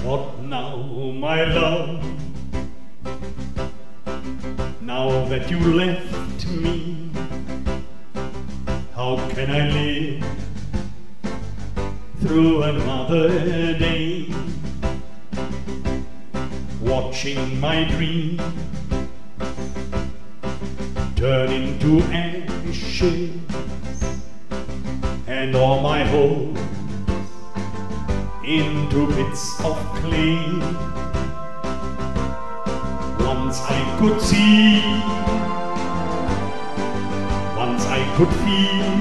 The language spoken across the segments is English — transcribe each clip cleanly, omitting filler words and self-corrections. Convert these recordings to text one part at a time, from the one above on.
What now, my love? Now that you left me, how can I live through another day? Watching my dream turn into ashes, and all my hope into bits of clay. Once I could see, once I could feel,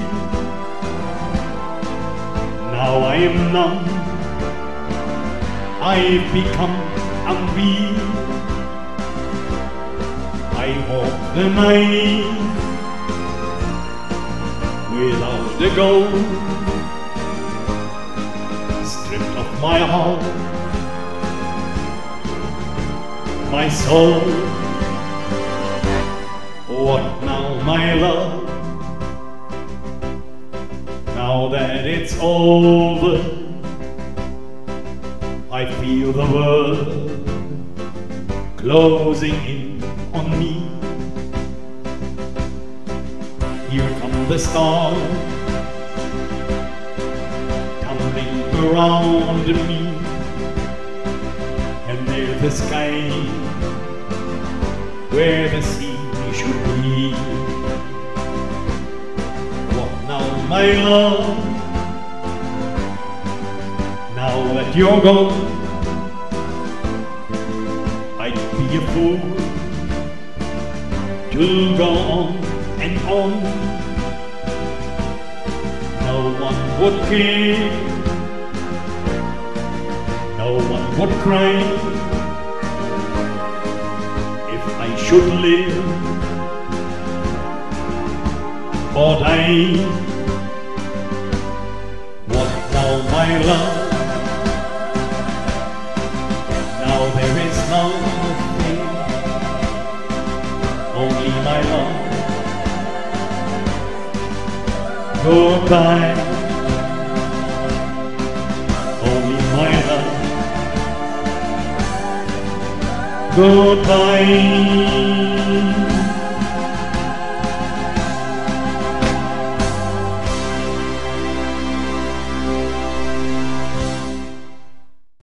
now I am numb, I've become unreal. I walk the night without a goal, stripped of my heart, my soul. What now, my love? Now that it's over, I feel the world closing in on me. Here come the stars tumbling around me, and there's the sky where the sea should be. What now, my love? Now that you're gone, I'd be a fool to go on and on. No one would care, no one would cry if I should live or die. What now, my love? Now there is nothing, only my love. Goodbye, only my love. Goodbye.